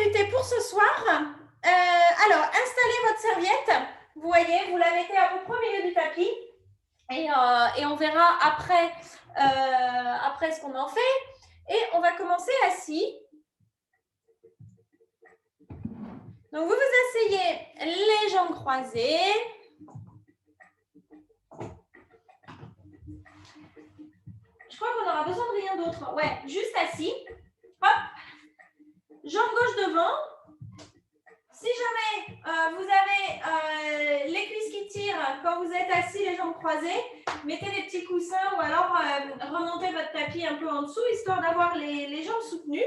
débuter pour ce soir. Alors, installez votre serviette. Vous voyez, vous la mettez à peu près au milieu du tapis. Et on verra après, après ce qu'on en fait. Et on va commencer assis. Donc, vous vous asseyez les jambes croisées. Je crois qu'on n'aura besoin de rien d'autre. Ouais, juste assis. Hop. Jambe gauche devant. Si jamais vous avez les cuisses qui tirent quand vous êtes assis, les jambes croisées, mettez des petits coussins ou alors remontez votre tapis un peu en dessous, histoire d'avoir les jambes soutenues.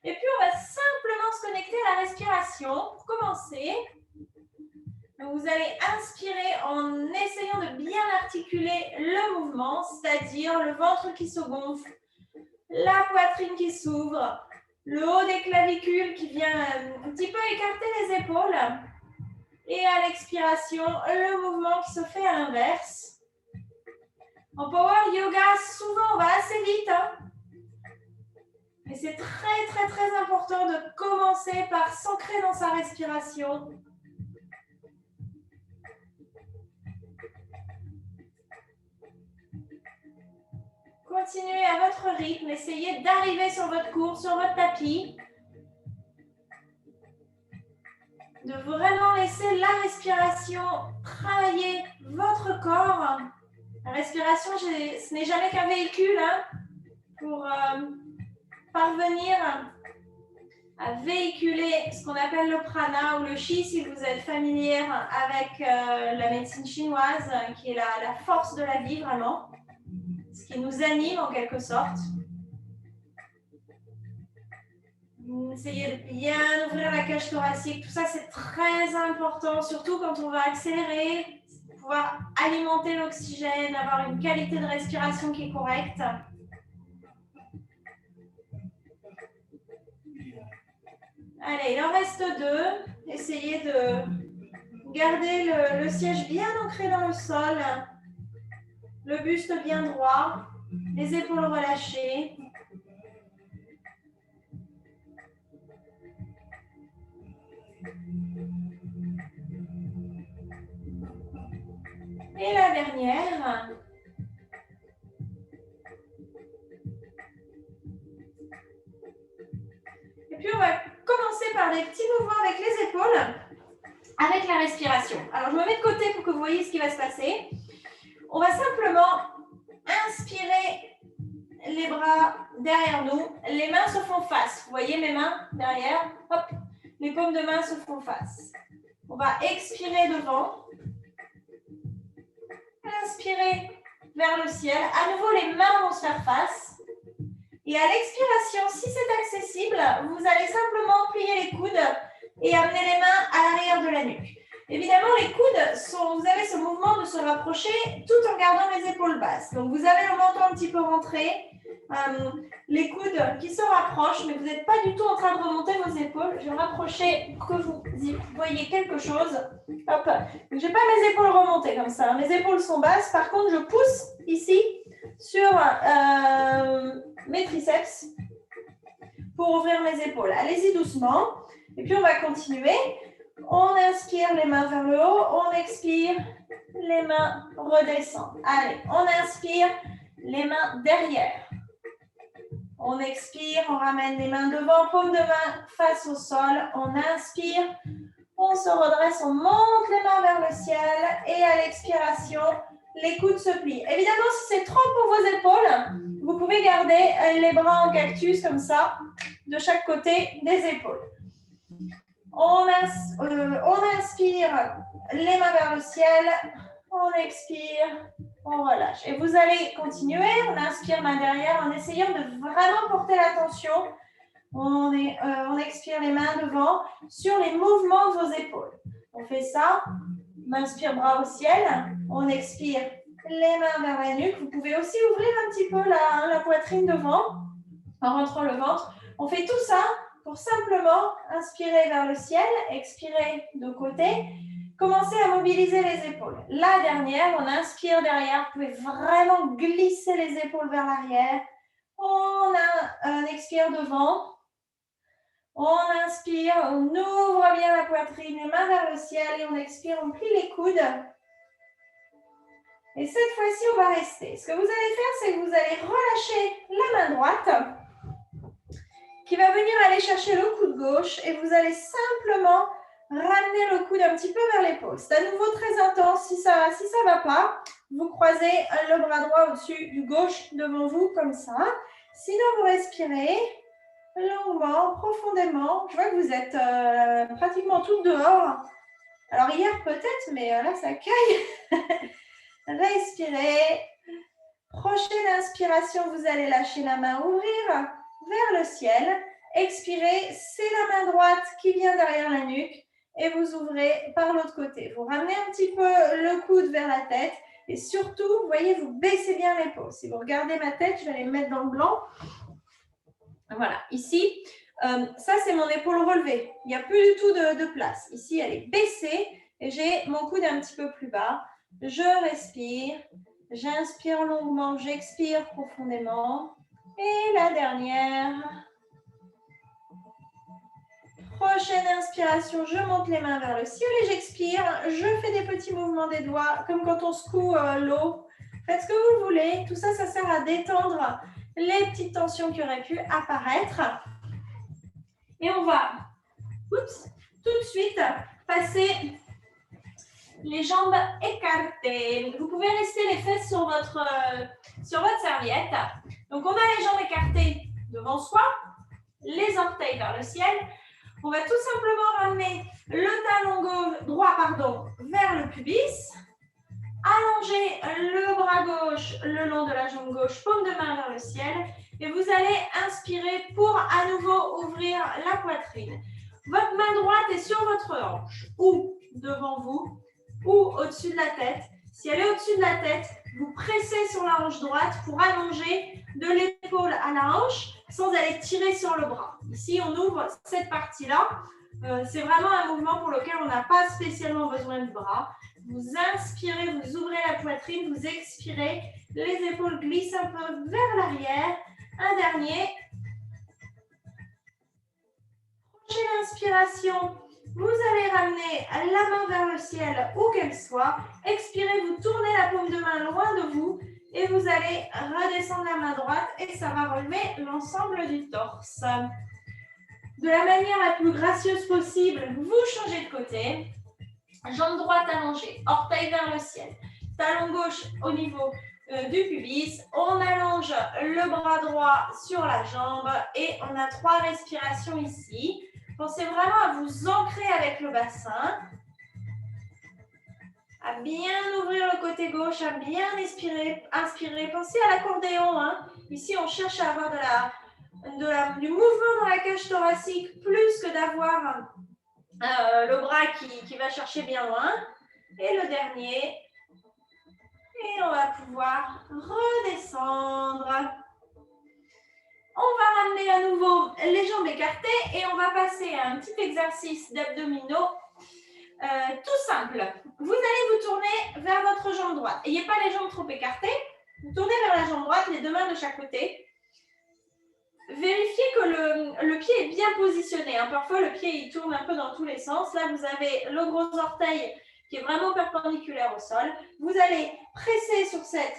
Et puis, on va simplement se connecter à la respiration pour commencer. Donc, vous allez inspirer en essayant de bien articuler le mouvement, c'est-à-dire le ventre qui se gonfle, la poitrine qui s'ouvre, le haut des clavicules qui vient un petit peu écarter les épaules. Et à l'expiration, le mouvement qui se fait à l'inverse. En Power Yoga, souvent, on va assez vite. Mais c'est très, très, très important de commencer par s'ancrer dans sa respiration. Continuez à votre rythme. Essayez d'arriver sur votre cours, sur votre tapis. De vraiment laisser la respiration travailler votre corps. La respiration, ce n'est jamais qu'un véhicule pour parvenir à véhiculer ce qu'on appelle le prana ou le chi, si vous êtes familier avec la médecine chinoise, qui est la force de la vie vraiment, ce qui nous anime en quelque sorte. Essayez de bien ouvrir la cage thoracique. Tout ça, c'est très important, surtout quand on va accélérer, pouvoir alimenter l'oxygène, avoir une qualité de respiration qui est correcte. Allez, il en reste 2. Essayez de garder le siège bien ancré dans le sol, le buste bien droit, les épaules relâchées. Et la dernière. Et puis, on va commencer par des petits mouvements avec les épaules, avec la respiration. Alors, je me mets de côté pour que vous voyez ce qui va se passer. On va simplement inspirer les bras derrière nous. Les mains se font face. Vous voyez mes mains derrière? Hop, les paumes de main se font face. On va expirer devant. Inspirer vers le ciel. À nouveau, les mains vont se faire face. Et à l'expiration, si c'est accessible, vous allez simplement plier les coudes et amener les mains à l'arrière de la nuque. Évidemment, les coudes, vous avez ce mouvement de se rapprocher tout en gardant les épaules basses. Donc, vous avez le menton un petit peu rentré, les coudes qui se rapprochent, mais vous n'êtes pas du tout en train de remonter vos épaules. Je vais me rapprocher pour que vous voyez quelque chose. Hop. Je n'ai pas mes épaules remontées comme ça. Mes épaules sont basses. Par contre, je pousse ici sur mes triceps pour ouvrir mes épaules. Allez-y doucement. Et puis, on va continuer. On inspire, les mains vers le haut. On expire, les mains redescendent. Allez, on inspire, les mains derrière. On expire, on ramène les mains devant, paume de main face au sol. On inspire, on se redresse, on monte les mains vers le ciel. Et à l'expiration, les coudes se plient. Évidemment, si c'est trop pour vos épaules, vous pouvez garder les bras en cactus comme ça, de chaque côté des épaules. On inspire, les mains vers le ciel. On expire, on relâche. Et vous allez continuer. On inspire main derrière en essayant de vraiment porter l'attention. On expire les mains devant sur les mouvements de vos épaules. On fait ça. On inspire bras au ciel. On expire les mains vers la nuque. Vous pouvez aussi ouvrir un petit peu la poitrine devant en rentrant le ventre. On fait tout ça pour simplement inspirer vers le ciel, expirer de côté. Commencez à mobiliser les épaules. La dernière, on inspire derrière. Vous pouvez vraiment glisser les épaules vers l'arrière. On expire devant. On inspire. inspire, on ouvre bien la poitrine, les mains vers le ciel et on expire, on plie les coudes. Et cette fois-ci, on va rester. Ce que vous allez faire, c'est que vous allez relâcher la main droite qui va venir aller chercher le coude gauche et vous allez simplement ramener le coude un petit peu vers l'épaule. C'est à nouveau très intense. Si ça ne va pas, vous croisez le bras droit au-dessus du gauche devant vous comme ça. Sinon, vous respirez longuement, profondément. Je vois que vous êtes pratiquement toutes dehors. Alors hier peut-être, mais là ça caille. Respirez. Prochaine inspiration, vous allez lâcher la main, ouvrir vers le ciel. Expirez, c'est la main droite qui vient derrière la nuque et vous ouvrez par l'autre côté. Vous ramenez un petit peu le coude vers la tête et surtout, vous voyez, vous baissez bien l'épaule. Si vous regardez ma tête, je vais les mettre dans le blanc. Voilà, ici, ça c'est mon épaule relevée. Il n'y a plus du tout de place. Ici, elle est baissée et j'ai mon coude un petit peu plus bas. Je respire, j'inspire longuement, j'expire profondément. Et la dernière. Prochaine inspiration, je monte les mains vers le ciel et j'expire. Je fais des petits mouvements des doigts, comme quand on secoue l'eau. Faites ce que vous voulez. Tout ça, ça sert à détendre les petites tensions qui auraient pu apparaître. Et on va tout de suite passer les jambes écartées. Vous pouvez rester les fesses sur votre serviette. Donc, on a les jambes écartées devant soi, les orteils vers le ciel. On va tout simplement ramener le talon droit vers le pubis. Allongez le bras gauche le long de la jambe gauche, paume de main vers le ciel. Et vous allez inspirer pour à nouveau ouvrir la poitrine. Votre main droite est sur votre hanche ou devant vous ou au-dessus de la tête. Si elle est au-dessus de la tête, vous pressez sur la hanche droite pour allonger de l'épaule à la hanche sans aller tirer sur le bras. Ici, on ouvre cette partie-là. C'est vraiment un mouvement pour lequel on n'a pas spécialement besoin de bras. Vous inspirez, vous ouvrez la poitrine, vous expirez, les épaules glissent un peu vers l'arrière. Un dernier. Prochaine inspiration, vous allez ramener la main vers le ciel où qu'elle soit. Expirez, vous tournez la paume de main loin de vous et vous allez redescendre la main droite et ça va relever l'ensemble du torse. De la manière la plus gracieuse possible, vous changez de côté. Jambe droite allongée, orteil vers le ciel. Talon gauche au niveau du pubis. On allonge le bras droit sur la jambe et on a 3 respirations ici. Pensez vraiment à vous ancrer avec le bassin, à bien ouvrir le côté gauche, à bien inspirer. Pensez à l'accordéon. Hein. Ici, on cherche à avoir du mouvement dans la cage thoracique plus que d'avoir le bras qui va chercher bien loin. Et le dernier. Et on va pouvoir redescendre. On va ramener à nouveau les jambes écartées et on va passer à un petit exercice d'abdominaux tout simple. Vous allez vous tourner vers votre jambe droite. N'ayez pas les jambes trop écartées. Vous tournez vers la jambe droite, les 2 mains de chaque côté. Vérifiez que le pied est bien positionné. Hein. Parfois, le pied il tourne un peu dans tous les sens. Là, vous avez le gros orteil qui est vraiment perpendiculaire au sol. Vous allez presser sur cette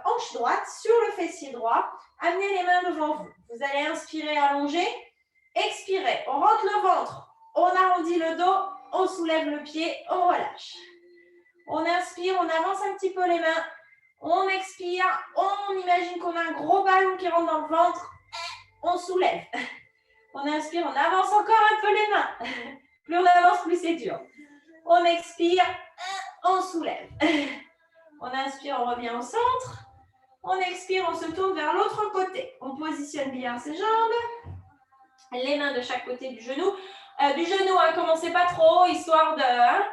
hanche droite, sur le fessier droit. Amenez les mains devant vous. Vous allez inspirer, allonger. Expirez. On rentre le ventre. On arrondit le dos. On soulève le pied. On relâche. On inspire. On avance un petit peu les mains. On expire. On imagine qu'on a un gros ballon qui rentre dans le ventre. On soulève. On inspire. On avance encore un peu les mains. Plus on avance, plus c'est dur. On expire. On soulève. On inspire, on revient au centre. On expire, on se tourne vers l'autre côté. On positionne bien ses jambes. Les mains de chaque côté du genou. Hein, commencez pas trop, histoire de... Hein,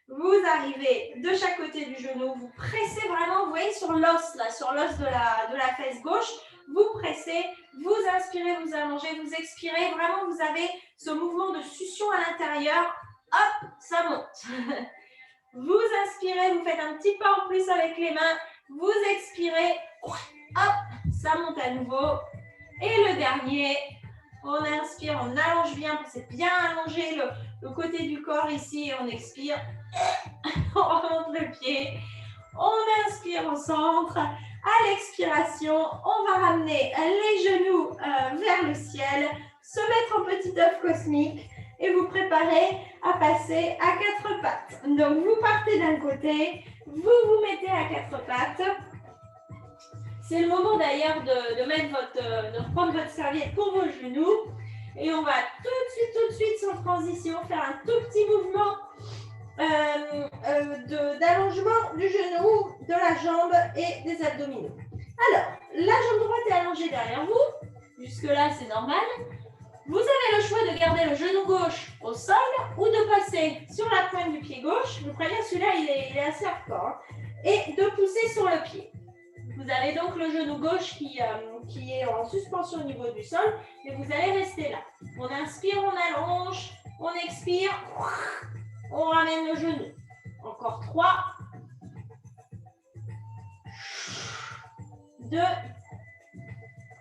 vous arrivez de chaque côté du genou. Vous pressez vraiment, vous voyez, sur l'os, là, sur l'os de la fesse gauche. Vous pressez, vous inspirez, vous allongez, vous expirez. Vraiment, vous avez ce mouvement de succion à l'intérieur. Hop, ça monte. Vous inspirez, vous faites un petit pas en plus avec les mains. Vous expirez, hop, ça monte à nouveau. Et le dernier, on inspire, on allonge bien, pensez bien allonger le côté du corps ici. On expire, on remonte le pied. On inspire au centre. À l'expiration, on va ramener les genoux vers le ciel, se mettre en petit œuf cosmique et vous préparer à passer à quatre pattes. Donc, vous partez d'un côté, vous vous mettez à quatre pattes. C'est le moment d'ailleurs de reprendre votre serviette pour vos genoux. Et on va tout de suite, sans transition, faire un tout petit mouvement d'allongement du genou, de la jambe et des abdominaux. Alors, la jambe droite est allongée derrière vous. Jusque-là, c'est normal. Vous avez le choix de garder le genou gauche au sol ou de passer sur la pointe du pied gauche. Je vous préviens, celui-là, il est assez hardcore. Et de pousser sur le pied. Vous avez donc le genou gauche qui est en suspension au niveau du sol. Et vous allez rester là. On inspire, on allonge. On expire. On ramène le genou. Encore 3. 2.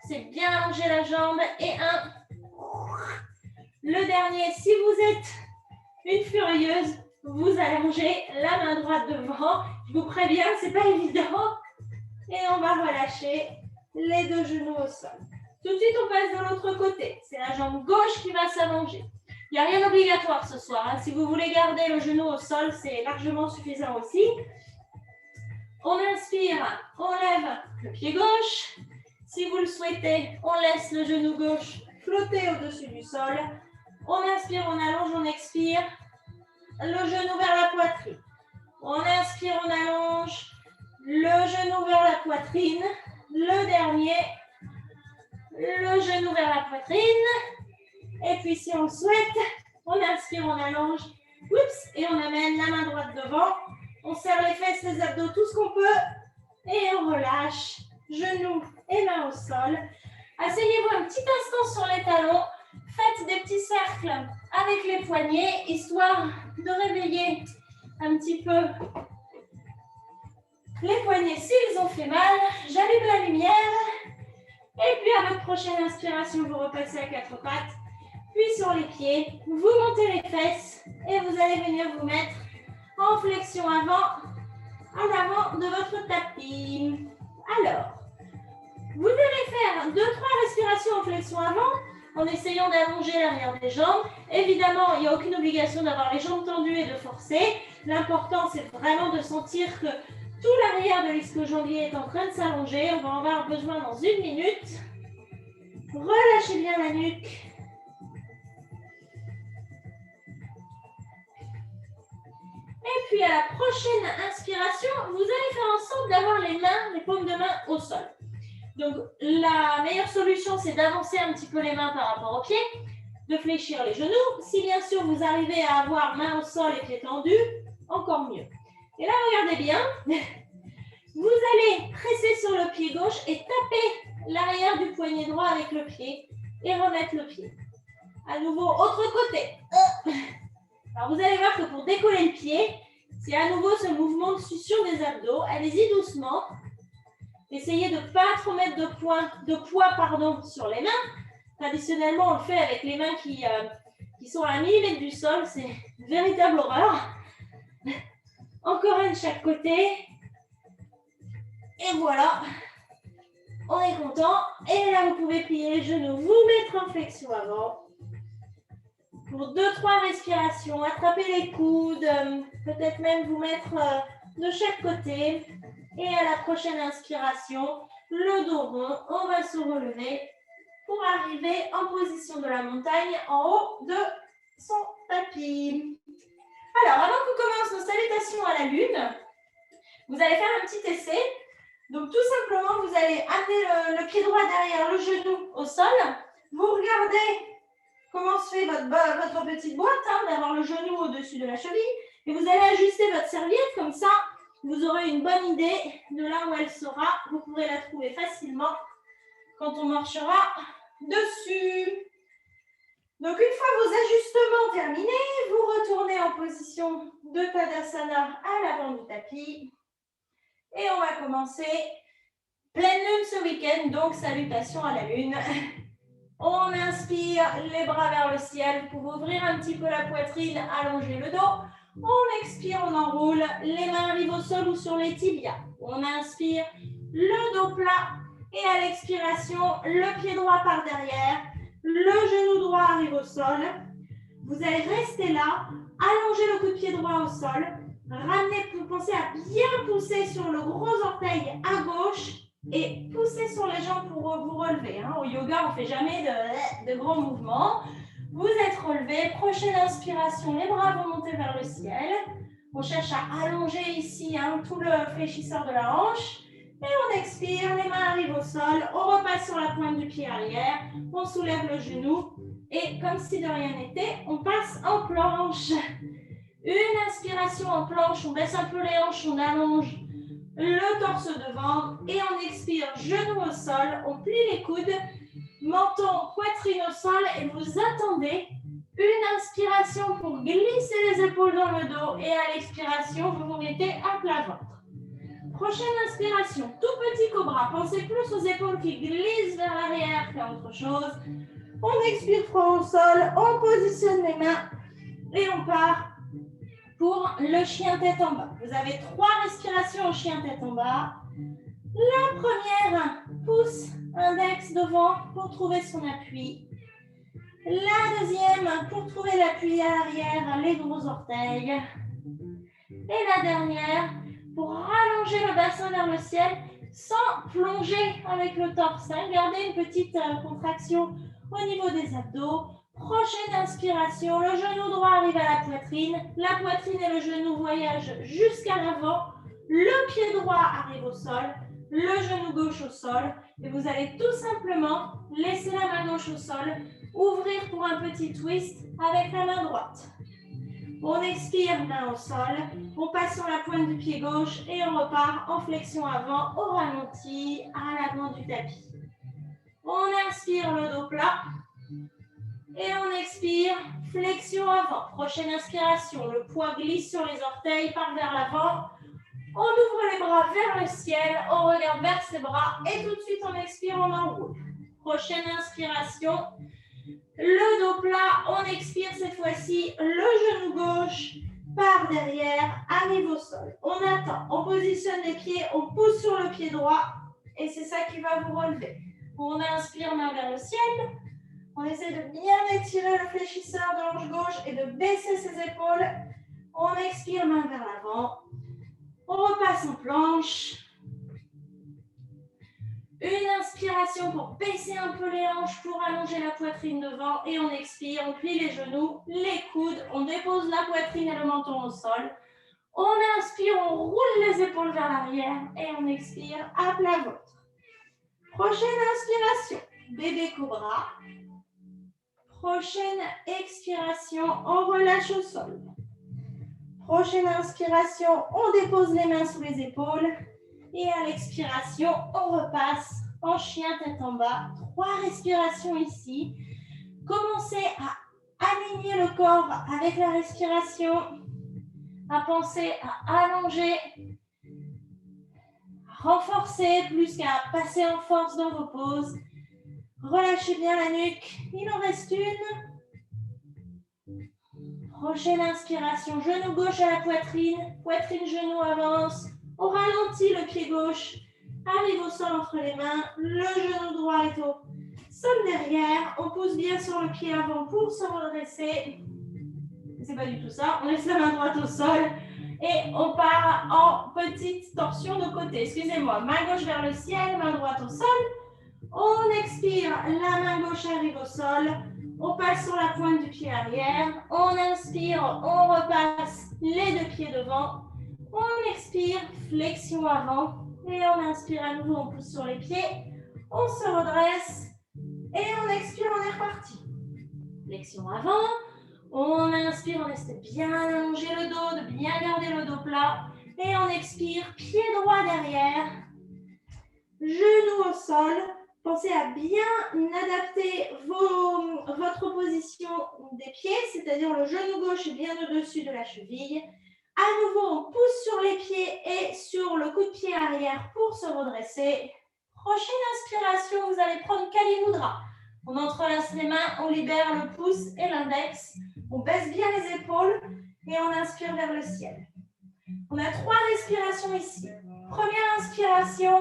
C'est bien allonger la jambe. Et 1. Le dernier, si vous êtes une furieuse, vous allongez la main droite devant. Je vous préviens, c'est pas évident. Et on va relâcher les deux genoux au sol. Tout de suite, on passe de l'autre côté. C'est la jambe gauche qui va s'allonger. Il n'y a rien d'obligatoire ce soir. Hein. Si vous voulez garder le genou au sol, c'est largement suffisant aussi. On inspire, on lève le pied gauche. Si vous le souhaitez, on laisse le genou gauche flotter au-dessus du sol. On inspire, on allonge, on expire. Le genou vers la poitrine. On inspire, on allonge. Le genou vers la poitrine. Le dernier. Le genou vers la poitrine. Et puis, si on le souhaite, on inspire, on allonge. Oups, et on amène la main droite devant. On serre les fesses, les abdos, tout ce qu'on peut. Et on relâche. Genoux et mains au sol. Asseyez-vous un petit instant sur les talons. Faites des petits cercles avec les poignets, histoire de réveiller un petit peu les poignets s'ils ont fait mal. J'allume la lumière. Et puis à votre prochaine inspiration, vous repassez à quatre pattes. Puis sur les pieds, vous montez les fesses et vous allez venir vous mettre en flexion avant, en avant de votre tapis. Alors, vous allez faire 2-3 respirations en flexion avant en essayant d'allonger l'arrière des jambes. Évidemment, il n'y a aucune obligation d'avoir les jambes tendues et de forcer. L'important, c'est vraiment de sentir que tout l'arrière de l'ischio-jambier est en train de s'allonger. On va en avoir besoin dans 1 minute. Relâchez bien la nuque. Et puis à la prochaine inspiration, vous allez faire en sorte d'avoir les paumes de main au sol. Donc la meilleure solution, c'est d'avancer un petit peu les mains par rapport aux pieds, de fléchir les genoux. Si bien sûr vous arrivez à avoir main au sol et pieds tendus, encore mieux. Et là, regardez bien, vous allez presser sur le pied gauche et taper l'arrière du poignet droit avec le pied et remettre le pied. À nouveau, autre côté. Alors, vous allez voir que pour décoller le pied, c'est à nouveau ce mouvement de succion des abdos. Allez-y doucement. Essayez de ne pas trop mettre de poids sur les mains. Traditionnellement, on le fait avec les mains qui sont à 1 millimètre du sol. C'est une véritable horreur. Encore un de chaque côté. Et voilà. On est content. Et là, vous pouvez plier les genoux, vous mettre en flexion avant. Pour 2-3 respirations, attrapez les coudes, peut-être même vous mettre de chaque côté. Et à la prochaine inspiration, le dos rond, on va se relever pour arriver en position de la montagne en haut de son tapis. Alors, avant qu'on commence nos salutations à la lune, vous allez faire un petit essai. Donc, tout simplement, vous allez amener le pied droit derrière le genou au sol. Vous regardez comment se fait votre petite boîte, d'avoir le genou au-dessus de la cheville. Et vous allez ajuster votre serviette, comme ça, vous aurez une bonne idée de là où elle sera. Vous pourrez la trouver facilement quand on marchera dessus. Donc, une fois vos ajustements terminés, vous retournez en position de Tadasana à l'avant du tapis. Et on va commencer pleine lune ce week-end, donc salutations à la lune. On inspire, les bras vers le ciel. Vous pouvez ouvrir un petit peu la poitrine, allonger le dos. On expire, on enroule. Les mains arrivent au sol ou sur les tibias. On inspire, le dos plat. Et à l'expiration, le pied droit par derrière. Le genou droit arrive au sol. Vous allez rester là. Allongez le coup de pied droit au sol. Ramenez, pensez à bien pousser sur le gros orteil à gauche. Et poussez sur les jambes pour vous relever. Au yoga, on ne fait jamais de gros mouvements. Vous êtes relevé. Prochaine inspiration, les bras vont monter vers le ciel. On cherche à allonger ici tout le fléchisseur de la hanche. Et on expire, les mains arrivent au sol. On repasse sur la pointe du pied arrière. On soulève le genou. Et comme si de rien n'était, on passe en planche. Une inspiration en planche. On baisse un peu les hanches, on allonge le torse devant et on expire, genoux au sol, on plie les coudes, menton, poitrine au sol et vous attendez une inspiration pour glisser les épaules dans le dos et à l'expiration, vous vous mettez à plat ventre. Prochaine inspiration, tout petit cobra, pensez plus aux épaules qui glissent vers l'arrière qu'à autre chose. On expire front au sol, on positionne les mains et on part pour le chien tête en bas. Vous avez 3 respirations au chien tête en bas. La première, pouce index devant pour trouver son appui. La deuxième, pour trouver l'appui à l'arrière, les gros orteils. Et la dernière, pour rallonger le bassin vers le ciel sans plonger avec le torse. Gardez une petite contraction au niveau des abdos. Prochaine inspiration, le genou droit arrive à la poitrine et le genou voyagent jusqu'à l'avant. Le pied droit arrive au sol, le genou gauche au sol. Et vous allez tout simplement laisser la main gauche au sol, ouvrir pour un petit twist avec la main droite. On expire, main au sol, on passe sur la pointe du pied gauche et on repart en flexion avant, au ralenti, à l'avant du tapis. On inspire le dos plat. Et on expire, flexion avant. Prochaine inspiration, le poids glisse sur les orteils, part vers l'avant. On ouvre les bras vers le ciel, on regarde vers ses bras et tout de suite on expire, on enroule. Prochaine inspiration, le dos plat, on expire cette fois-ci, le genou gauche part derrière, arrive au sol. On attend, on positionne les pieds, on pousse sur le pied droit et c'est ça qui va vous relever. On inspire, main vers le ciel. On essaie de bien étirer le fléchisseur de l'hanche gauche et de baisser ses épaules. On expire, main vers l'avant. On repasse en planche. Une inspiration pour baisser un peu les hanches, pour allonger la poitrine devant. Et on expire, on plie les genoux, les coudes. On dépose la poitrine et le menton au sol. On inspire, on roule les épaules vers l'arrière. Et on expire, à plat ventre. Prochaine inspiration, bébé cobra. Prochaine expiration, on relâche au sol. Prochaine inspiration, on dépose les mains sous les épaules. Et à l'expiration, on repasse en chien tête en bas. 3 respirations ici. Commencez à aligner le corps avec la respiration. À penser à allonger. À renforcer plus qu'à passer en force dans vos poses. Relâchez bien la nuque. Il en reste une. Prochaine inspiration, genou gauche à la poitrine, genou avance. On ralentit le pied gauche, arrive au sol entre les mains, le genou droit est au sol derrière. On pousse bien sur le pied avant pour se redresser. C'est pas du tout ça, on laisse la main droite au sol et on part en petite torsion de côté. Excusez-moi, main gauche vers le ciel, main droite au sol. On expire, la main gauche arrive au sol. On passe sur la pointe du pied arrière. On inspire, on repasse les 2 pieds devant. On expire, flexion avant. Et on inspire à nouveau, on pousse sur les pieds. On se redresse. Et on expire, on est reparti. Flexion avant. On inspire, on reste bien allonger le dos, de bien garder le dos plat. Et on expire, pied droit derrière. Genou au sol. Pensez à bien adapter votre position des pieds, c'est-à-dire le genou gauche est bien au-dessus de la cheville. À nouveau, on pousse sur les pieds et sur le coup de pied arrière pour se redresser. Prochaine inspiration, vous allez prendre Kali Mudra. On entrelace les mains, on libère le pouce et l'index. On baisse bien les épaules et on inspire vers le ciel. On a 3 respirations ici. Première inspiration,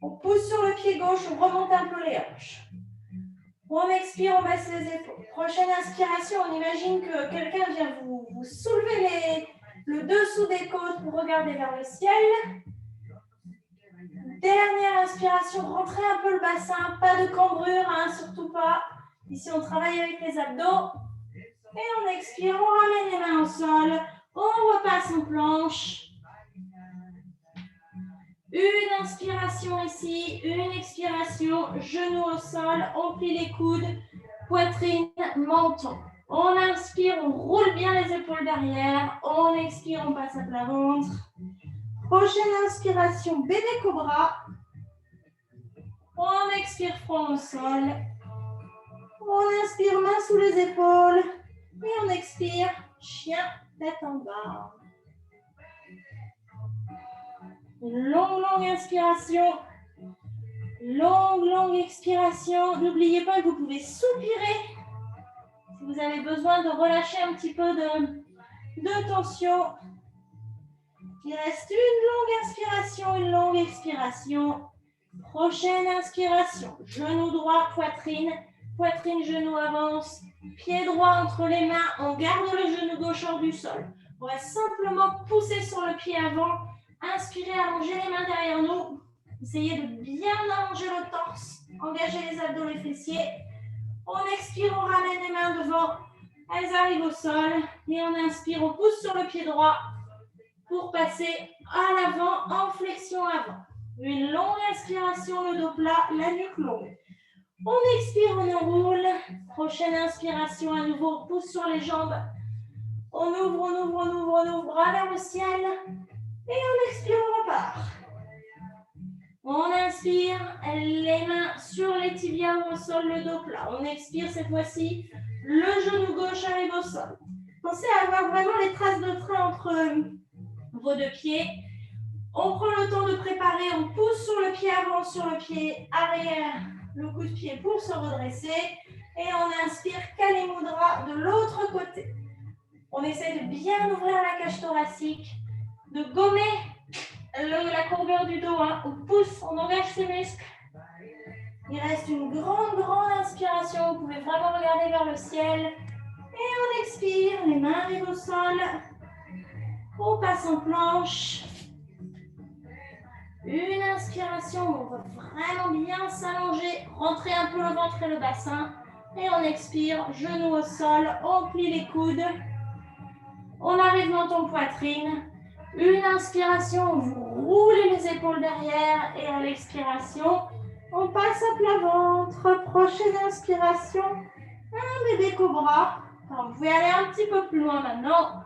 on pousse sur le pied gauche, on remonte un peu les hanches. On expire, on baisse les épaules. Prochaine inspiration, on imagine que quelqu'un vient vous soulever le dessous des côtes pour regarder vers le ciel. Dernière inspiration, rentrez un peu le bassin, pas de cambrure, hein, surtout pas. Ici, on travaille avec les abdos. Et on expire, on ramène les mains au sol, on repasse en planche. Une inspiration ici, une expiration, genoux au sol, on plie les coudes, poitrine, menton. On inspire, on roule bien les épaules derrière, on expire, on passe à plat ventre. Prochaine inspiration, bébé cobra. On expire, front au sol. On inspire, main sous les épaules. Et on expire, chien, tête en bas. Une longue inspiration. Longue expiration. N'oubliez pas que vous pouvez soupirer si vous avez besoin de relâcher un petit peu de tension. Il reste une longue inspiration, une longue expiration. Prochaine inspiration. Genou droit, poitrine. Poitrine, genou avance. Pied droit entre les mains. On garde le genou gauche hors du sol. On va simplement pousser sur le pied avant. Inspirez, allongez les mains derrière nous. Essayez de bien allonger le torse. Engagez les abdos, les fessiers. On expire, on ramène les mains devant. Elles arrivent au sol. Et on inspire, on pousse sur le pied droit pour passer à l'avant en flexion avant. Une longue inspiration, le dos plat, la nuque longue. On expire, on enroule. Prochaine inspiration, à nouveau, on pousse sur les jambes. On ouvre, bras vers le ciel. Et on expire, on repart. On inspire, les mains sur les tibias ou au sol, le dos plat. On expire cette fois-ci, le genou gauche arrive au sol. Pensez à avoir vraiment les traces de train entre vos deux pieds. On prend le temps de préparer, on pousse sur le pied avant, sur le pied arrière, le coup de pied pour se redresser. Et on inspire, Kali Mudra de l'autre côté. On essaie de bien ouvrir la cage thoracique, de gommer la courbure du dos. Hein. On pousse, on engage ses muscles. Il reste une grande inspiration. Vous pouvez vraiment regarder vers le ciel. Et on expire, les mains arrivent au sol. On passe en planche. Une inspiration, on va vraiment bien s'allonger, rentrer un peu le ventre et le bassin. Et on expire, genoux au sol, on plie les coudes. On arrive menton poitrine. Une inspiration, vous roulez les épaules derrière. Et à l'expiration, on passe à plat ventre. Prochaine inspiration, un bébé cobra. Alors, vous pouvez aller un petit peu plus loin maintenant.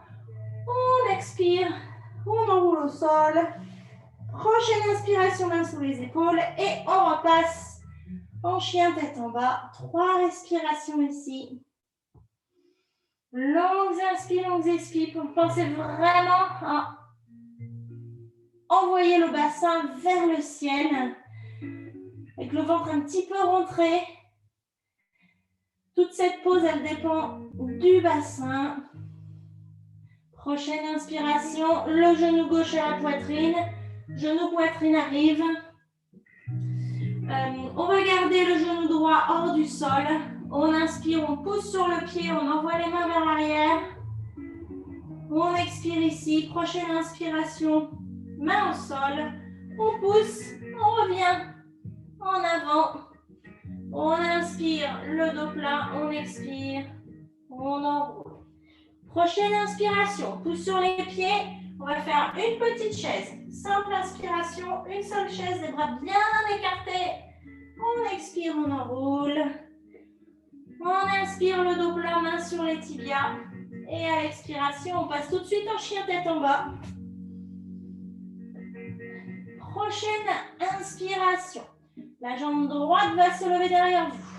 On expire, on enroule au sol. Prochaine inspiration, main sous les épaules. Et on repasse en chien tête en bas. 3 respirations ici. Longues inspires, longues expires. Pensez vraiment à envoyer le bassin vers le ciel. Avec le ventre un petit peu rentré. Toute cette pause, elle dépend du bassin. Prochaine inspiration, le genou gauche à la poitrine. Genou poitrine arrive. On va garder le genou droit hors du sol. On inspire, on pousse sur le pied, on envoie les mains vers l'arrière. On expire ici. Prochaine inspiration, main au sol. On pousse, on revient en avant. On inspire, le dos plat, on expire, on enroule. Prochaine inspiration, pousse sur les pieds. On va faire une petite chaise. Simple inspiration, une seule chaise, les bras bien écartés. On expire, on enroule. On inspire, le dos plat, main sur les tibias. Et à l'expiration, on passe tout de suite en chien tête en bas. Prochaine inspiration. La jambe droite va se lever derrière vous.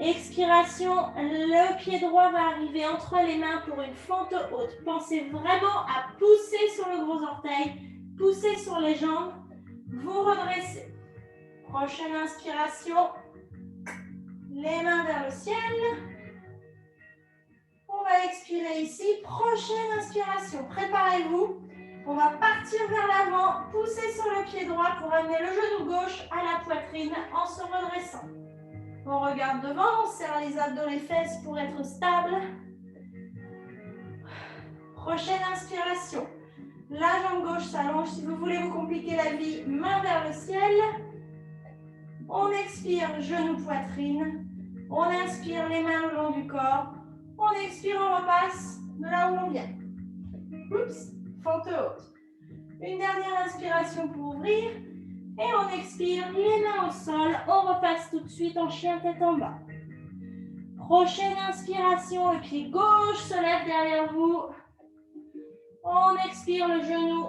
Expiration, le pied droit va arriver entre les mains pour une fente haute. Pensez vraiment à pousser sur le gros orteil, pousser sur les jambes, vous redressez. Prochaine inspiration, les mains vers le ciel. On va expirer ici. Prochaine inspiration. Préparez-vous. On va partir vers l'avant, pousser sur le pied droit pour amener le genou gauche à la poitrine en se redressant. On regarde devant, on serre les abdos, les fesses pour être stable. Prochaine inspiration. La jambe gauche s'allonge. Si vous voulez vous compliquer la vie, main vers le ciel. On expire, genou, poitrine. On inspire, les mains le long du corps. On expire, on repasse de là où on vient. Oups, fente haute. Une dernière inspiration pour ouvrir. Et on expire, les mains au sol. On repasse tout de suite en chien tête en bas. Prochaine inspiration, le pied gauche se lève derrière vous. On expire, le genou,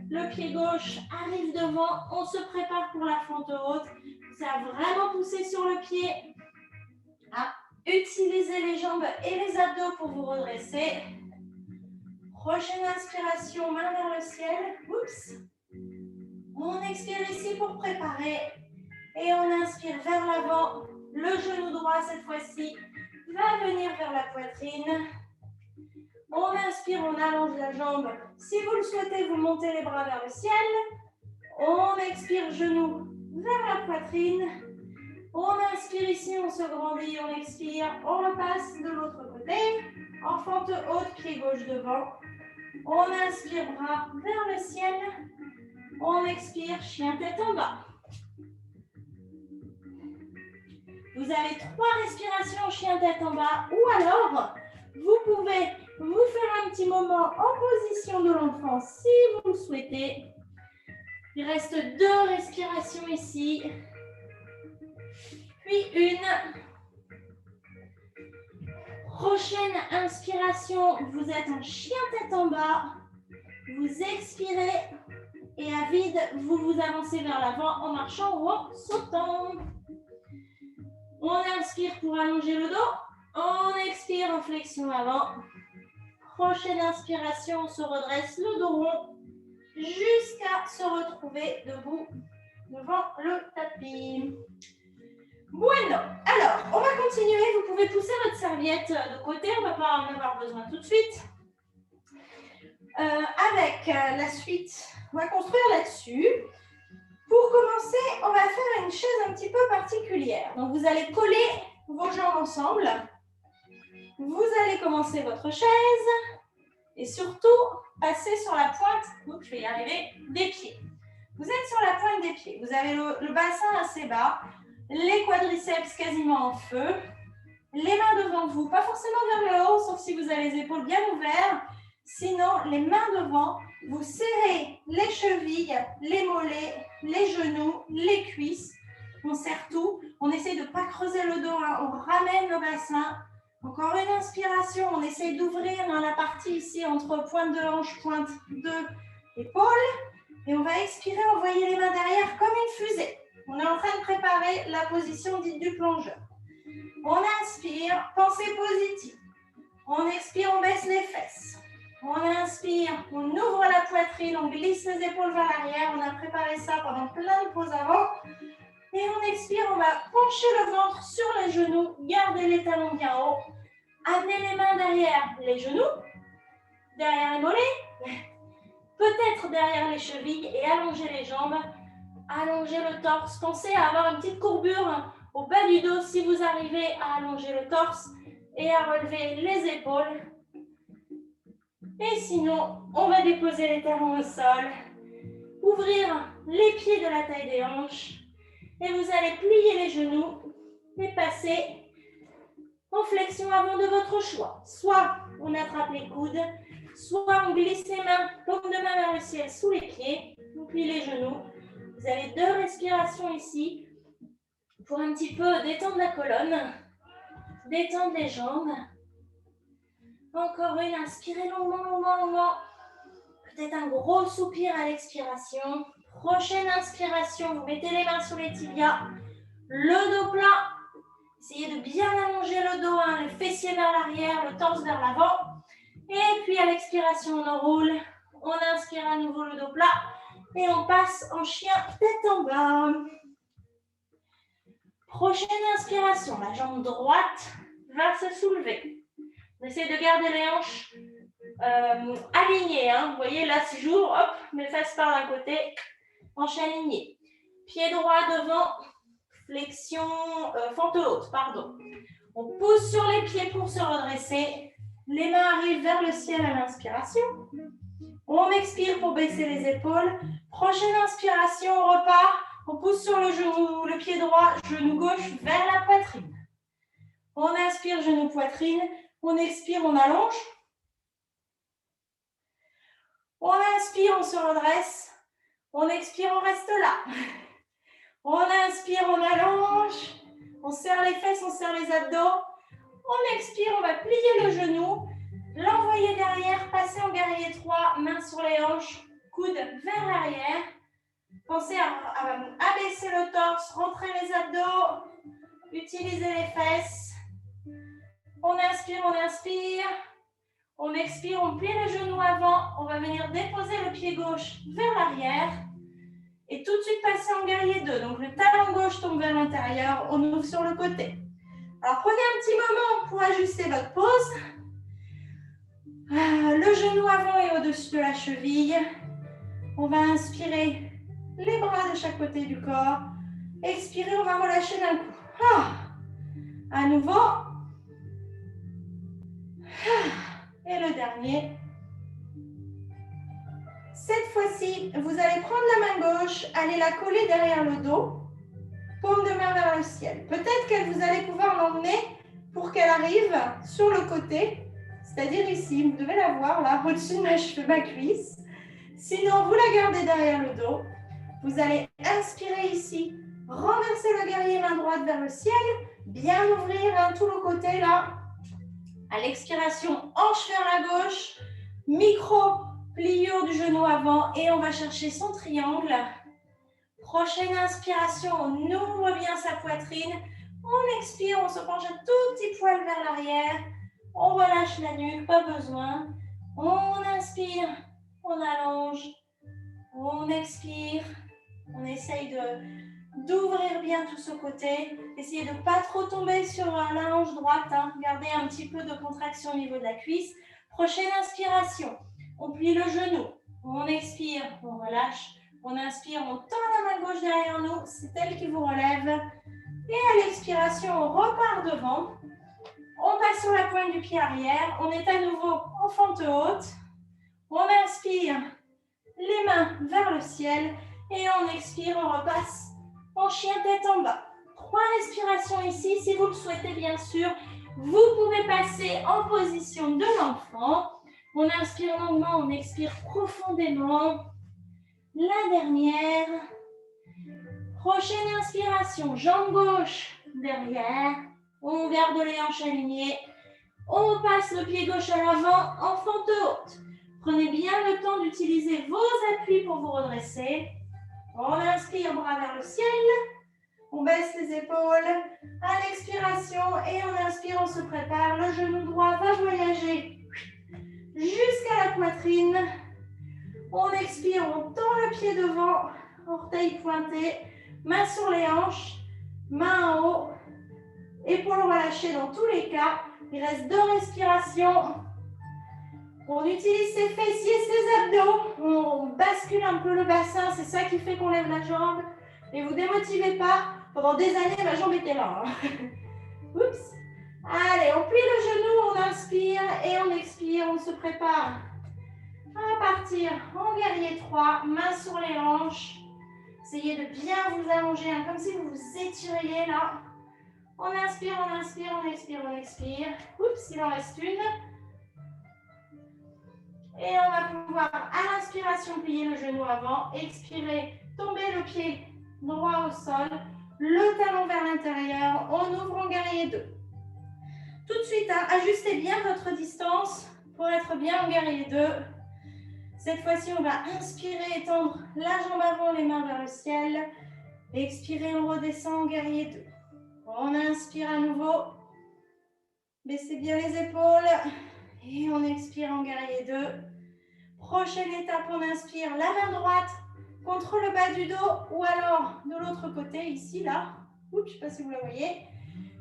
le pied gauche arrive devant. On se prépare pour la fente haute. Vous avez vraiment poussé sur le pied. Utilisez les jambes et les abdos pour vous redresser. Prochaine inspiration, main vers le ciel. Oups. On expire ici pour préparer. Et on inspire vers l'avant. Le genou droit, cette fois-ci, va venir vers la poitrine. On inspire, on allonge la jambe. Si vous le souhaitez, vous montez les bras vers le ciel. On expire, genou vers la poitrine. On inspire ici, on se grandit, on expire, on repasse de l'autre côté. En fente haute, pied gauche devant. On inspire, bras vers le ciel. On expire, chien tête en bas. Vous avez 3 respirations, chien tête en bas. Ou alors, vous pouvez vous faire un petit moment en position de l'enfant si vous le souhaitez. Il reste 2 respirations ici. Puis une. Prochaine inspiration, vous êtes en chien tête en bas. Vous expirez et à vide, vous vous avancez vers l'avant en marchant ou en sautant. On inspire pour allonger le dos. On expire en flexion avant. Prochaine inspiration, on se redresse le dos rond jusqu'à se retrouver debout devant le tapis. Bueno, alors, on va continuer. Vous pouvez pousser votre serviette de côté. On ne va pas en avoir besoin tout de suite. Avec la suite, on va construire là-dessus. Pour commencer, on va faire une chaise un petit peu particulière. Donc, vous allez coller vos jambes ensemble. Vous allez commencer votre chaise. Et surtout, passer sur la pointe, donc je vais y arriver, des pieds. Vous êtes sur la pointe des pieds. Vous avez le bassin assez bas. Les quadriceps quasiment en feu. Les mains devant vous, pas forcément vers le haut, sauf si vous avez les épaules bien ouvertes. Sinon, les mains devant, vous serrez les chevilles, les mollets, les genoux, les cuisses. On serre tout. On essaie de ne pas creuser le dos. Hein. On ramène le bassin. Encore une inspiration. On essaie d'ouvrir dans la partie ici entre pointe de hanche, pointe de l'épaule. Et on va expirer, envoyer les mains derrière comme une fusée. On est en train de préparer la position dite du plongeur. On inspire, pensée positive. On expire, on baisse les fesses. On inspire, on ouvre la poitrine, on glisse les épaules vers l'arrière. On a préparé ça pendant plein de pauses avant. Et on expire, on va pencher le ventre sur les genoux. Gardez les talons bien haut. Amenez les mains derrière les genoux, derrière les mollets. Peut-être derrière les chevilles et allongez les jambes. Allongez le torse. Pensez à avoir une petite courbure au bas du dos si vous arrivez à allonger le torse et à relever les épaules. Et sinon, on va déposer les talons au sol, ouvrir les pieds de la taille des hanches et vous allez plier les genoux et passer en flexion avant de votre choix. Soit on attrape les coudes, soit on glisse les mains, paume de main vers le ciel sous les pieds, on plie les genoux. Vous avez 2 respirations ici pour un petit peu détendre la colonne, détendre les jambes. Encore une, inspirez longuement, longuement, longuement. Peut-être un gros soupir à l'expiration. Prochaine inspiration, vous mettez les mains sur les tibias, le dos plat. Essayez de bien allonger le dos, hein, les fessiers vers l'arrière, le torse vers l'avant. Et puis à l'expiration, on enroule. On inspire à nouveau le dos plat. Et on passe en chien tête en bas. Prochaine inspiration, la jambe droite va se soulever. On essaie de garder les hanches alignées. Hein. Vous voyez, là, si j'ouvre, hop, mes fesses par d'un côté, hanches alignées. Pied droit devant, flexion, fente haute, pardon. On pousse sur les pieds pour se redresser. Les mains arrivent vers le ciel à l'inspiration. On expire pour baisser les épaules. Prochaine inspiration, on repart. On pousse sur le genou, le pied droit, genou gauche vers la poitrine. On inspire, genou, poitrine. On expire, on allonge. On inspire, on se redresse. On expire, on reste là. On inspire, on allonge. On serre les fesses, on serre les abdos. On expire, on va plier le genou. L'envoyer derrière, passer en guerrier 3, mains sur les hanches, coudes vers l'arrière. Pensez à abaisser le torse, rentrer les abdos, utiliser les fesses. On inspire, on inspire. On expire, on plie le genou avant. On va venir déposer le pied gauche vers l'arrière. Et tout de suite passer en guerrier 2. Donc le talon gauche tombe vers l'intérieur, on ouvre sur le côté. Alors prenez un petit moment pour ajuster votre pose. Le genou avant est au-dessus de la cheville. On va inspirer les bras de chaque côté du corps. Expirez, on va relâcher d'un coup. À nouveau. Et le dernier. Cette fois-ci, vous allez prendre la main gauche, allez la coller derrière le dos, paume de main vers le ciel. Peut-être que vous allez pouvoir l'emmener pour qu'elle arrive sur le côté, c'est-à-dire ici. Vous devez la voir là, au-dessus de ma cuisse. Sinon, vous la gardez derrière le dos. Vous allez inspirer ici, renverser le guerrier main droite vers le ciel, bien ouvrir tout le côté là. À l'expiration, hanche vers la gauche, micro pliure du genou avant et on va chercher son triangle. Prochaine inspiration, on ouvre bien sa poitrine. On expire, on se penche un tout petit poil vers l'arrière. On relâche la nuque, pas besoin. On inspire, on allonge. On expire. On essaye d'ouvrir bien tout ce côté. Essayez de ne pas trop tomber sur la hanche droite. Hein. Gardez un petit peu de contraction au niveau de la cuisse. Prochaine inspiration. On plie le genou, on expire, on relâche, on inspire, on tend la main gauche derrière nous, c'est elle qui vous relève. Et à l'expiration, on repart devant. On passe sur la pointe du pied arrière, on est à nouveau en fente haute. On inspire, les mains vers le ciel et on expire, on repasse en chien tête en bas. 3 respirations ici, si vous le souhaitez bien sûr. Vous pouvez passer en position de l'enfant. On inspire longuement, on expire profondément. La dernière. Prochaine inspiration, jambe gauche derrière. On garde les hanches alignées. On passe le pied gauche à l'avant en fente haute. Prenez bien le temps d'utiliser vos appuis pour vous redresser. On inspire, bras vers le ciel. On baisse les épaules. À l'expiration et on inspire, on se prépare. Le genou droit va voyager jusqu'à la poitrine. On expire, on tend le pied devant, orteil pointé, main sur les hanches, main en haut, épaules relâchées dans tous les cas. Il reste 2 respirations. On utilise ses fessiers, ses abdos, on bascule un peu le bassin, c'est ça qui fait qu'on lève la jambe. Et vous démotivez pas, pendant des années ma jambe était là. Hein. Oups. Allez, on plie le genou, on inspire et on expire, on se prépare à partir en guerrier 3, mains sur les hanches. Essayez de bien vous allonger, hein, comme si vous vous étiriez là. On inspire, on inspire, on expire, on expire. Oups, il en reste une. Et on va pouvoir, à l'inspiration, plier le genou avant, expirer, tomber le pied droit au sol, le talon vers l'intérieur, on ouvre en guerrier 2. Tout de suite, hein, ajustez bien votre distance pour être bien en guerrier 2. Cette fois-ci, on va inspirer, étendre la jambe avant, les mains vers le ciel. Expirer, on redescend en guerrier 2. On inspire à nouveau. Baissez bien les épaules. Et on expire en guerrier 2. Prochaine étape, on inspire la main droite contre le bas du dos ou alors de l'autre côté, ici, là. Oups, je ne sais pas si vous la voyez.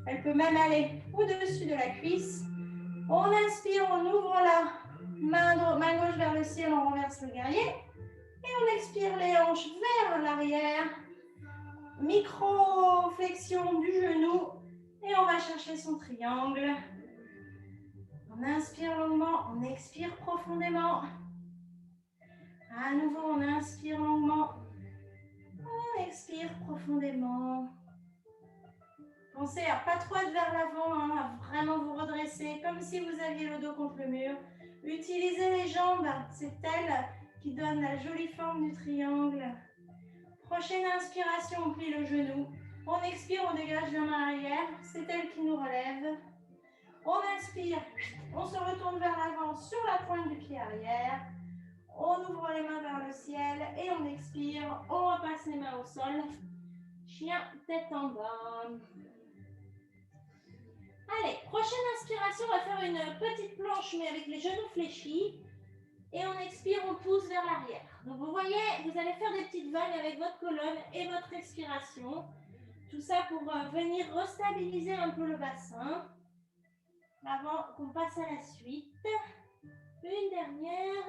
Elle peut même aller au-dessus de la cuisse. On inspire, on ouvre la main gauche vers le ciel, on renverse le guerrier. Et on expire les hanches vers l'arrière. Micro-flexion du genou. Et on va chercher son triangle. On inspire longuement, on expire profondément. À nouveau, on inspire longuement. On expire profondément. Pensez à pas trop être vers l'avant, hein, à vraiment vous redresser, comme si vous aviez le dos contre le mur. Utilisez les jambes, c'est elles qui donnent la jolie forme du triangle. Prochaine inspiration, on plie le genou. On expire, on dégage la main arrière, c'est elle qui nous relève. On inspire, on se retourne vers l'avant sur la pointe du pied arrière. On ouvre les mains vers le ciel et on expire, on repasse les mains au sol. Chien, tête en bas. Allez, prochaine inspiration, on va faire une petite planche mais avec les genoux fléchis. Et on expire, on pousse vers l'arrière. Donc vous voyez, vous allez faire des petites vagues avec votre colonne et votre expiration. Tout ça pour venir restabiliser un peu le bassin. Avant qu'on passe à la suite. Une dernière.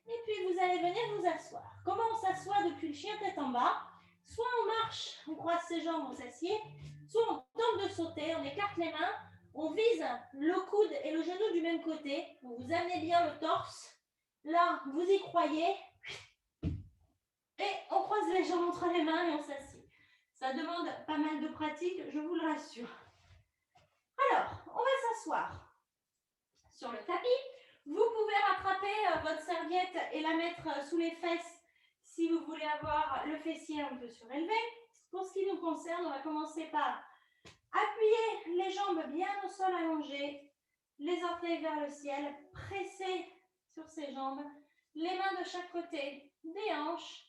Et puis vous allez venir vous asseoir. Comment on s'assoit depuis le chien tête en bas? Soit on marche, on croise ses jambes, on s'assied. Soit on tente de sauter, on écarte les mains. On vise le coude et le genou du même côté. Vous amenez bien le torse. Là, vous y croyez. Et on croise les jambes entre les mains et on s'assied. Ça demande pas mal de pratique, je vous le rassure. Alors, on va s'asseoir sur le tapis. Vous pouvez rattraper votre serviette et la mettre sous les fesses si vous voulez avoir le fessier un peu surélevé. Pour ce qui nous concerne, on va commencer par appuyer les jambes bien au sol allongées, les orteils vers le ciel, presser sur ses jambes, les mains de chaque côté des hanches.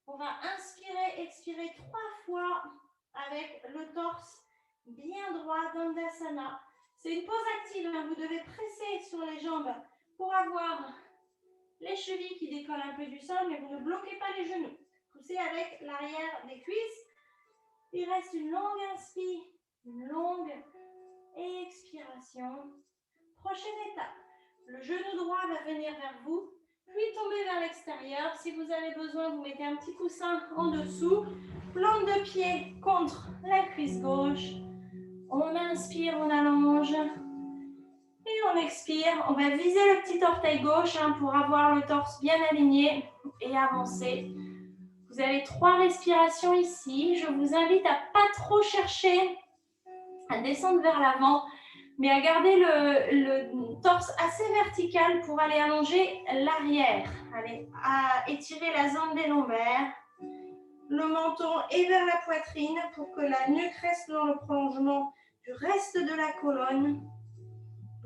On va inspirer, expirer 3 fois avec le torse bien droit, Dandasana. C'est une pause active, hein. Vous devez presser sur les jambes pour avoir les chevilles qui décollent un peu du sol, mais vous ne bloquez pas les genoux. Poussez avec l'arrière des cuisses. Il reste une longue inspire, une longue expiration. Prochaine étape, le genou droit va venir vers vous, puis tomber vers l'extérieur. Si vous avez besoin, vous mettez un petit coussin en dessous. Plante de pied contre la cuisse gauche. On inspire, on allonge. Et on expire. On va viser le petit orteil gauche pour avoir le torse bien aligné et avancer. Vous avez 3 respirations ici. Je vous invite à pas trop chercher à descendre vers l'avant, mais à garder le torse assez vertical pour aller allonger l'arrière. Allez, à étirer la zone des lombaires. Le menton est vers la poitrine pour que la nuque reste dans le prolongement du reste de la colonne.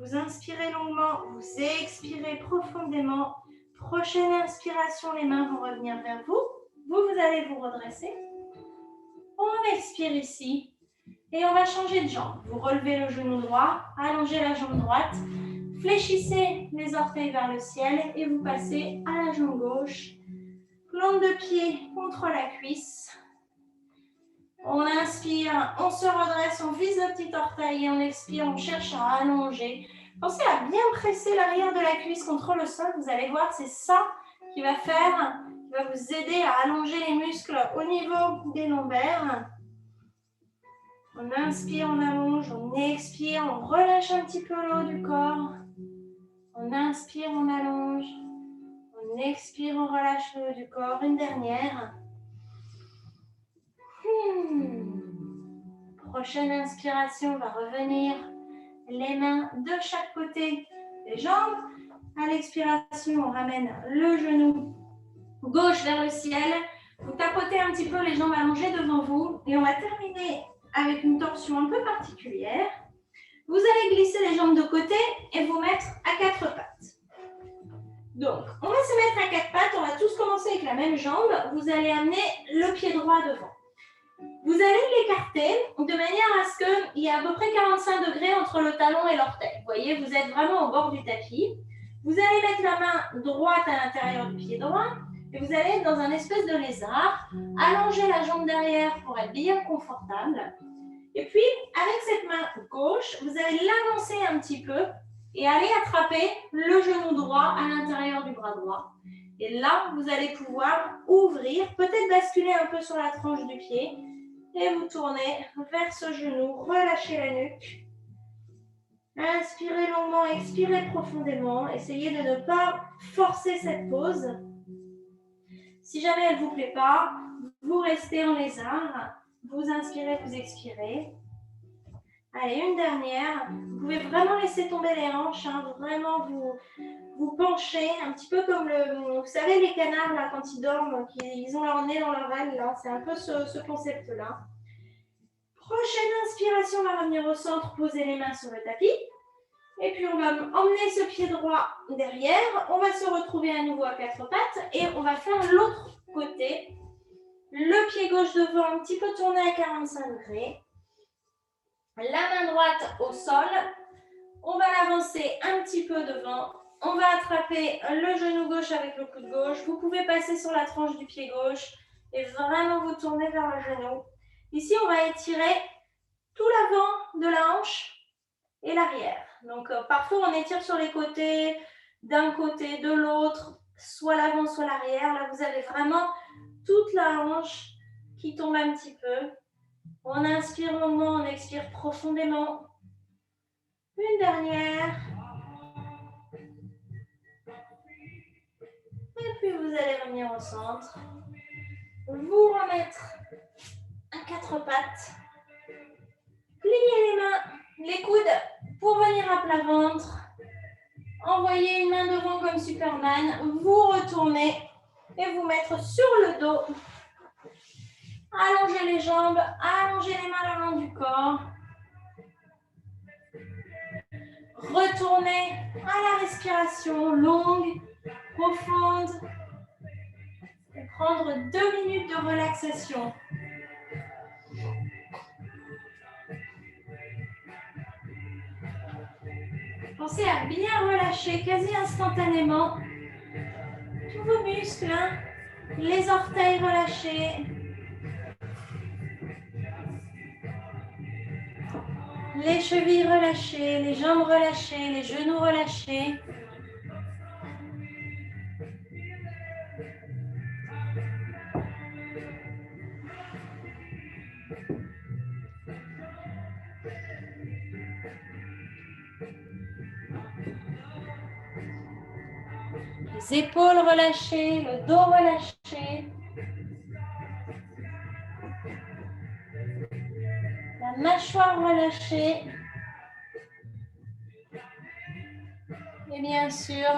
Vous inspirez longuement, vous expirez profondément. Prochaine inspiration, les mains vont revenir vers vous. Vous allez vous redresser. On expire ici. Et on va changer de jambe. Vous relevez le genou droit, allongez la jambe droite, fléchissez les orteils vers le ciel et vous passez à la jambe gauche. Plante de pied contre la cuisse. On inspire, on se redresse, on vise le petit orteil et on expire, on cherche à allonger. Pensez à bien presser l'arrière de la cuisse contre le sol. Vous allez voir, c'est ça qui va vous aider à allonger les muscles au niveau des lombaires. On inspire, on allonge, on expire, on relâche un petit peu le haut du corps. On inspire, on allonge. On expire, on relâche le haut du corps. Une dernière. Prochaine inspiration, on va revenir. Les mains de chaque côté des jambes. À l'expiration, on ramène le genou gauche vers le ciel. Vous tapotez un petit peu les jambes allongées devant vous. Et on va terminer avec une torsion un peu particulière. Vous allez glisser les jambes de côté et vous mettre à 4 pattes. Donc, on va se mettre à 4 pattes. On va tous commencer avec la même jambe. Vous allez amener le pied droit devant. Vous allez l'écarter de manière à ce qu'il y ait à peu près 45 degrés entre le talon et l'orteil. Vous voyez, vous êtes vraiment au bord du tapis. Vous allez mettre la main droite à l'intérieur du pied droit. Et vous allez être dans un espèce de lézard. Allongez la jambe derrière pour être bien confortable. Et puis, avec cette main gauche, vous allez l'avancer un petit peu et aller attraper le genou droit à l'intérieur du bras droit. Et là, vous allez pouvoir ouvrir, peut-être basculer un peu sur la tranche du pied et vous tournez vers ce genou, relâchez la nuque. Inspirez longuement, expirez profondément. Essayez de ne pas forcer cette pose. Si jamais elle ne vous plaît pas, vous restez en lézard. Vous inspirez, vous expirez. Allez, une dernière. Vous pouvez vraiment laisser tomber les hanches, hein, vraiment vous penchez, un petit peu comme vous savez les canards là quand ils dorment, ils ont leur nez dans leur aile là, c'est un peu ce concept-là. Prochaine inspiration, on va revenir au centre, poser les mains sur le tapis. Et puis on va emmener ce pied droit derrière, on va se retrouver à nouveau à quatre pattes et on va faire l'autre côté. Le pied gauche devant, un petit peu tourné à 45 degrés. La main droite au sol, on va l'avancer un petit peu devant. On va attraper le genou gauche avec le coude gauche. Vous pouvez passer sur la tranche du pied gauche et vraiment vous tourner vers le genou. Ici, on va étirer tout l'avant de la hanche et l'arrière. Donc, parfois, on étire sur les côtés, d'un côté, de l'autre, soit l'avant, soit l'arrière. Là, vous avez vraiment toute la hanche qui tombe un petit peu. On inspire longuement, on expire profondément. Une dernière. Et puis, vous allez revenir au centre. Vous remettre à quatre pattes. Pliez les mains, les coudes pour venir à plat ventre. Envoyez une main devant comme Superman. Vous retournez et vous mettre sur le dos. Allongez les jambes, allongez les mains le long du corps. Retournez à la respiration longue, profonde. Et prendre 2 minutes de relaxation. Pensez à bien relâcher quasi instantanément tous vos muscles, hein. Les orteils relâchés, les chevilles relâchées, les jambes relâchées, les genoux relâchés. Les épaules relâchées, le dos relâché. La mâchoire relâchée. Et bien sûr,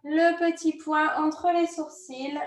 le petit point entre les sourcils.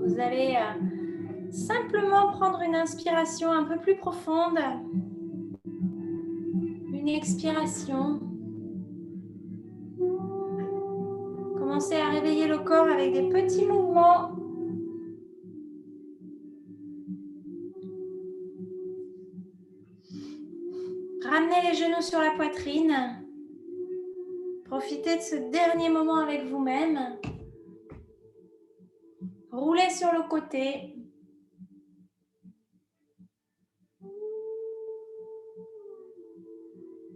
Vous allez simplement prendre une inspiration un peu plus profonde, une expiration. Commencez à réveiller le corps avec des petits mouvements. Ramenez les genoux sur la poitrine. Profitez de ce dernier moment avec vous-même. Roulez sur le côté.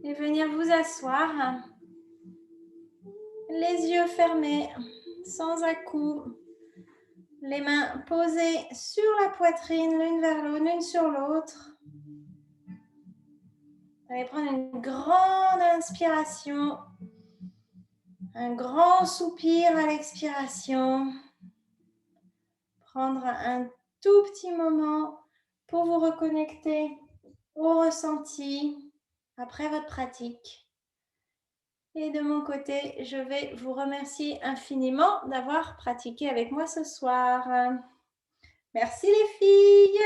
Et venir vous asseoir. Les yeux fermés, sans à-coups. Les mains posées sur la poitrine, l'une vers l'autre, l'une sur l'autre. Vous allez prendre une grande inspiration, un grand soupir à l'expiration. Prendre un tout petit moment pour vous reconnecter au ressenti après votre pratique. Et de mon côté, je vais vous remercier infiniment d'avoir pratiqué avec moi ce soir. Merci les filles.